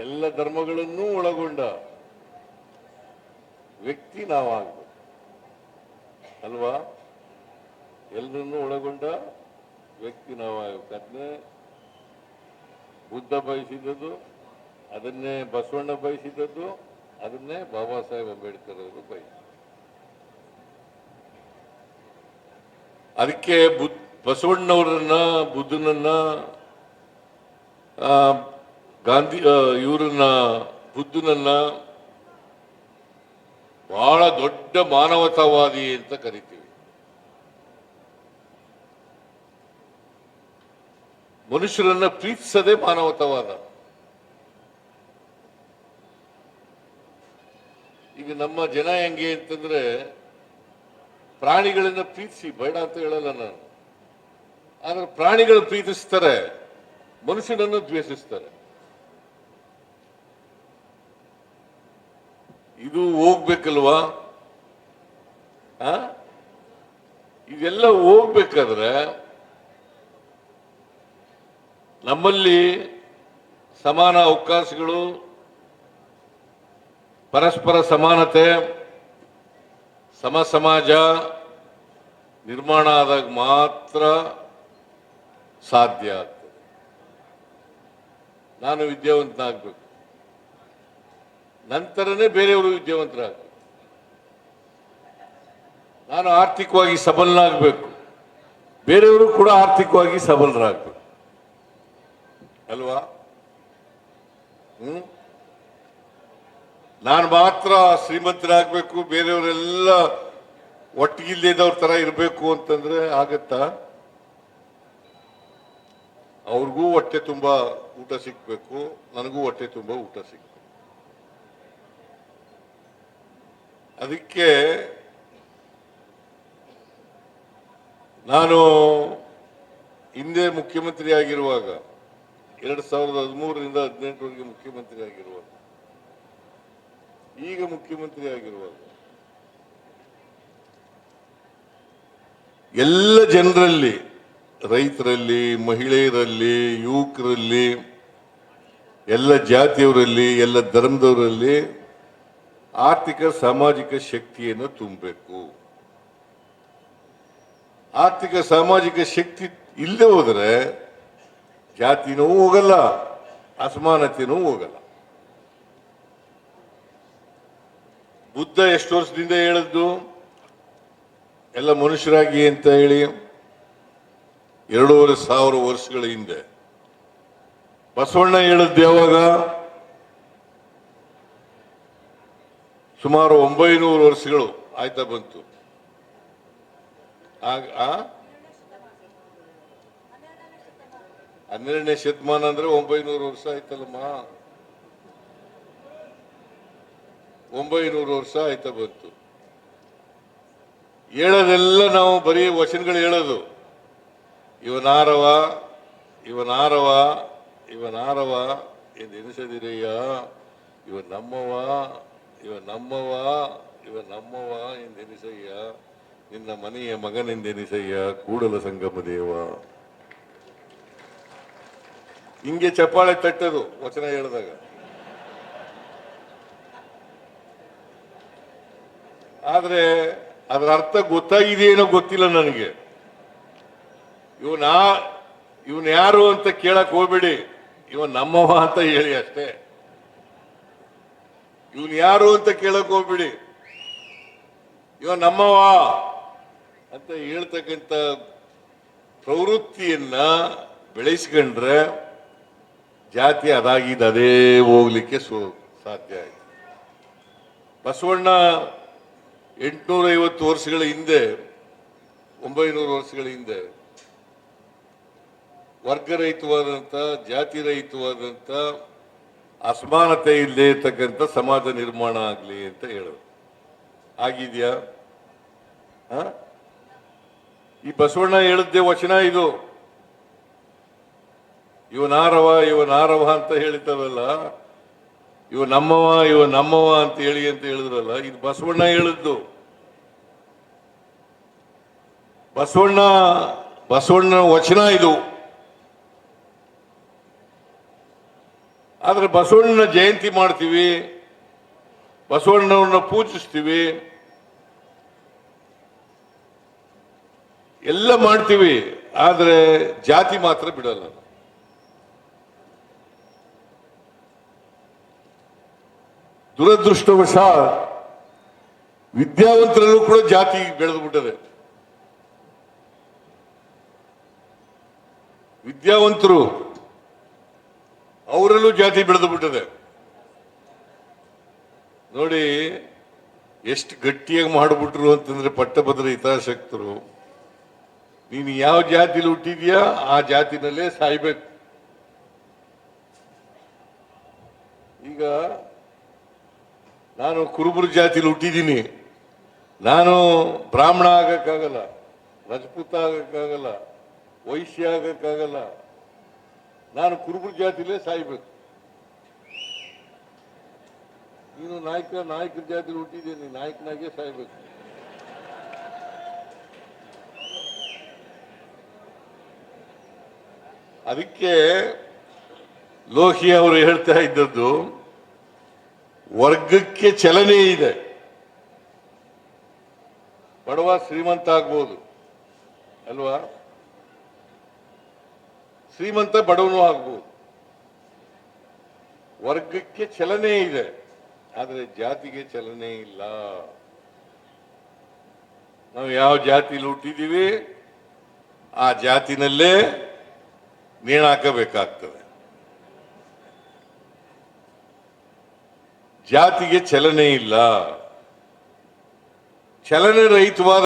ಎಲ್ಲ ಧರ್ಮಗಳನ್ನೂ ಒಳಗೊಂಡ ವ್ಯಕ್ತಿ ನಾವಾಗಬೇಕು ಅಲ್ವಾ? ಎಲ್ಲರನ್ನೂ ಒಳಗೊಂಡ ವ್ಯಕ್ತಿ ನಾವಾಗಬೇಕು. ಅದನ್ನೇ ಬುದ್ಧ ಬಯಸಿದದ್ದು, ಅದನ್ನೇ ಬಸವಣ್ಣ ಬಯಸಿದದ್ದು, ಅದನ್ನೇ ಬಾಬಾ ಸಾಹೇಬ್ ಅಂಬೇಡ್ಕರ್ ಅವರು ಬಯಸಿದರು. ಅದಕ್ಕೆ ಬಸವಣ್ಣವರನ್ನ, ಬುದ್ಧನನ್ನ, ಗಾಂಧಿ ಇವರನ್ನ, ಬುದ್ಧನನ್ನ ಬಹಳ ದೊಡ್ಡ ಮಾನವತಾವಾದಿ ಅಂತ ಕರಿತೀವಿ. ಮನುಷ್ಯರನ್ನ ಪ್ರೀತಿಸದೆ ಮಾನವತಾವಾದ. ಈಗ ನಮ್ಮ ಜನ ಹೆಂಗೆ ಅಂತಂದ್ರೆ, ಪ್ರಾಣಿಗಳನ್ನ ಪ್ರೀತಿಸಿ ಬೇಡ ಅಂತ ಹೇಳಲ್ಲ ನಾನು, ಆದ್ರೆ ಪ್ರಾಣಿಗಳು ಪ್ರೀತಿಸ್ತಾರೆ, ಮನುಷ್ಯನನ್ನು ದ್ವೇಷಿಸ್ತಾರೆ. ಇದು ಹೋಗ್ಬೇಕಲ್ವಾ? ಇದೆಲ್ಲ ಹೋಗ್ಬೇಕಾದ್ರೆ ನಮ್ಮಲ್ಲಿ ಸಮಾನ ಅವಕಾಶಗಳು, ಪರಸ್ಪರ ಸಮಾನತೆ, ಸಮ ಸಮಾಜ ನಿರ್ಮಾಣ ಆದಾಗ ಮಾತ್ರ ಸಾಧ್ಯ ಆಗ್ತದೆ. ನಾನು ವಿದ್ಯಾವಂತನಾಗಬೇಕು, ನಂತರನೇ ಬೇರೆಯವರು ವಿದ್ಯಾವಂತರಾಗಬೇಕು. ನಾನು ಆರ್ಥಿಕವಾಗಿ ಸಬಲನಾಗಬೇಕು, ಬೇರೆಯವರು ಕೂಡ ಆರ್ಥಿಕವಾಗಿ ಸಬಲರಾಗಬೇಕು ಅಲ್ವಾ? ನಾನು ಮಾತ್ರ ಶ್ರೀಮಂತರಾಗಬೇಕು, ಬೇರೆಯವರೆಲ್ಲ ಒಟ್ಟಿಗಿಲ್ಲದವ್ರ ತರ ಇರಬೇಕು ಅಂತಂದ್ರೆ ಆಗತ್ತಾ? ಅವ್ರಿಗೂ ಹೊಟ್ಟೆ ತುಂಬಾ ಊಟ ಸಿಗ್ಬೇಕು, ನನಗೂ ಹೊಟ್ಟೆ ತುಂಬಾ ಊಟ ಸಿಗ್ಬೇಕು. ಅದಕ್ಕೆ ನಾನು ಹಿಂದೆ ಮುಖ್ಯಮಂತ್ರಿ ಆಗಿರುವಾಗ, 2013ರಿಂದ 2018ವರೆಗೆ ಮುಖ್ಯಮಂತ್ರಿ ಆಗಿರುವಾಗ, ಈಗ ಮುಖ್ಯಮಂತ್ರಿ ಆಗಿರುವಾಗ ಎಲ್ಲ ಜನರಲ್ಲಿ, ರೈತರಲ್ಲಿ, ಮಹಿಳೆಯರಲ್ಲಿ, ಯುವಕರಲ್ಲಿ, ಎಲ್ಲ ಜಾತಿಯವರಲ್ಲಿ, ಎಲ್ಲ ಧರ್ಮದವರಲ್ಲಿ ಆರ್ಥಿಕ ಸಾಮಾಜಿಕ ಶಕ್ತಿಯನ್ನು ತುಂಬಬೇಕು. ಆರ್ಥಿಕ ಸಾಮಾಜಿಕ ಶಕ್ತಿ ಇಲ್ಲದೆ ಹೋದರೆ ಜಾತಿನೂ ಹೋಗಲ್ಲ, ಅಸಮಾನತೆನೂ ಹೋಗಲ್ಲ. ಬುದ್ಧ ಎಷ್ಟು ವರ್ಷದಿಂದ ಹೇಳಿದ್ದು ಎಲ್ಲ ಮನುಷ್ಯರಾಗಿ ಅಂತ ಹೇಳಿ? 2500 ವರ್ಷಗಳ ಹಿಂದೆ. ಬಸವಣ್ಣ ಹೇಳಿದ್ದು ಯಾವಾಗ? ಸುಮಾರು 900 ವರ್ಷಗಳು ಆಯ್ತಾ ಬಂತು. 12ನೇ ಶತಮಾನ ಅಂದ್ರೆ 900 ವರ್ಷ ಆಯ್ತಲ್ಲಮ್ಮ. 900 ವರ್ಷ ಆಯ್ತಾ ಬಂತು. ಹೇಳೋದೆಲ್ಲ ನಾವು ಬರೀ ವಚನಗಳು ಹೇಳೋದು. ಇವನಾರವ, ಇವನಾರವ, ಇವನಾರವ ಎಂದು ಎನಿಸದಿರಯ್ಯ, ಇವ ನಮ್ಮವ, ಇವ ನಮ್ಮವ, ಇವ ನಮ್ಮವ ಎಂದೆನಿಸಯ್ಯ, ನಿನ್ನ ಮನೆಯ ಮಗನೆಂದೆನಿಸಯ್ಯ, ಕೂಡಲ ಸಂಗಮ ದೇವ. ಹಿಂಗೆ ಚಪ್ಪಾಳೆ ತಟ್ಟದು ವಚನ ಹೇಳಿದಾಗ. ಆದ್ರೆ ಅದರ ಅರ್ಥ ಗೊತ್ತಾಗಿದೆಯೇನೋ ಗೊತ್ತಿಲ್ಲ ನನಗೆ. ಇವನ್ ಯಾರು ಅಂತ ಕೇಳಕ್ ಹೋಗ್ಬೇಡಿ, ಇವನ್ ನಮ್ಮವ ಅಂತ ಹೇಳಿ ಅಷ್ಟೇ. ಇವನ್ ಯಾರು ಅಂತ ಕೇಳಕ್ ಹೋಗ್ಬಿಡಿ, ಇವ ನಮ್ಮವ ಅಂತ ಹೇಳ್ತಕ್ಕಂಥ ಪ್ರವೃತ್ತಿಯನ್ನ ಬೆಳೆಸ್ಕೊಂಡ್ರೆ ಜಾತಿ ಅದಾಗಿದ್ದ ಹೋಗ್ಲಿಕ್ಕೆ ಸಾಧ್ಯ ಆಯ್ತು. ಬಸವಣ್ಣ 850 ವರ್ಷಗಳ ಹಿಂದೆ, 900 ವರ್ಷಗಳ ಹಿಂದೆ ವರ್ಗರಹಿತವಾದಂಥ, ಜಾತಿ ರಹಿತವಾದಂಥ, ಅಸಮಾನತೆ ಇಲ್ಲದೆ ಇರ್ತಕ್ಕಂಥ ಸಮಾಜ ನಿರ್ಮಾಣ ಆಗಲಿ ಅಂತ ಹೇಳೋದು. ಆಗಿದ್ಯಾ? ಈ ಬಸವಣ್ಣ ಹೇಳಿದ್ದೆ ವಚನ ಇದು. ಇವನಾರವ, ಇವನಾರವ ಅಂತ ಹೇಳಿತಾರಲ್ಲ, ಇವ ನಮ್ಮವ, ಇವ ನಮ್ಮವ ಅಂತ ಹೇಳಿ ಅಂತ ಹೇಳಿದ್ರಲ್ಲ, ಇದು ಬಸವಣ್ಣ ಹೇಳಿದ್ದು. ಬಸವಣ್ಣ ವಚನ ಇದು. ಆದರೆ ಬಸವಣ್ಣನ ಜಯಂತಿ ಮಾಡ್ತೀವಿ, ಬಸವಣ್ಣನವ್ರನ್ನ ಪೂಜಿಸ್ತೀವಿ, ಎಲ್ಲ ಮಾಡ್ತೀವಿ, ಆದರೆ ಜಾತಿ ಮಾತ್ರ ಬಿಡಲ್ಲ. ದುರದೃಷ್ಟವಶ ವಿದ್ಯಾವಂತರಲ್ಲೂ ಕೂಡ ಜಾತಿ ಬೆಳೆದು ಬಿಟ್ಟದೆ. ವಿದ್ಯಾವಂತರು ಅವರಲ್ಲೂ ಜಾತಿ ಬೆಳೆದು ಬಿಟ್ಟದೆ. ನೋಡಿ ಎಷ್ಟು ಗಟ್ಟಿಯಾಗಿ ಮಾಡಿಬಿಟ್ರು ಅಂತಂದ್ರೆ ಪಟ್ಟಭದ್ರ ಹಿತಾಸಕ್ತರು, ನೀನು ಯಾವ ಜಾತಿಲಿ ಹುಟ್ಟಿದ್ಯಾ ಆ ಜಾತಿನಲ್ಲೇ ಸಾಯ್ಬೇಕು. ಈಗ ನಾನು ಕುರುಬರ ಜಾತಿಲಿ ಹುಟ್ಟಿದ್ದೀನಿ, ನಾನು ಬ್ರಾಹ್ಮಣ ಆಗಕ್ಕಾಗಲ್ಲ, ರಜಪೂತ ಆಗಕ್ಕಾಗಲ್ಲ, ವೈಶ್ಯ ಆಗಕ್ಕಾಗಲ್ಲ, ನಾನು ಕುರುಬರ ಜಾತಿಲೇ ಸಾಯ್ಬೇಕು. ನೀನು ನಾಯಕರ ಜಾತಿಲಿ ಹುಟ್ಟಿದ್ದೀನಿ, ನಾಯಕನಾಗೆ ಸಾಯ್ಬೇಕು. ಅದಕ್ಕೆ ಲೋಹಿ ಅವರು ಹೇಳ್ತಾ ಇದ್ದದ್ದು, ವರ್ಗಕ್ಕೆ ಚಲನೆ ಇದೆ. ಬಡವ ಶ್ರೀಮಂತ ಆಗ್ಬೋದು ಅಲ್ವಾ, ಶ್ರೀಮಂತ ಬಡವನು ಆಗ್ಬೋದು, ವರ್ಗಕ್ಕೆ ಚಲನೆ ಇದೆ, ಆದರೆ ಜಾತಿಗೆ ಚಲನೆ ಇಲ್ಲ. ನಾವು ಯಾವ ಜಾತಿಲಿ ಹುಟ್ಟಿದ್ದೀವಿ ಆ ಜಾತಿನಲ್ಲೇ ನೇಣಾಕಬೇಕಾಗ್ತದೆ. ಜಾತಿಗೆ ಚಲನೆ ಇಲ್ಲ. ಚಲನೆ ರಹಿತವಾದ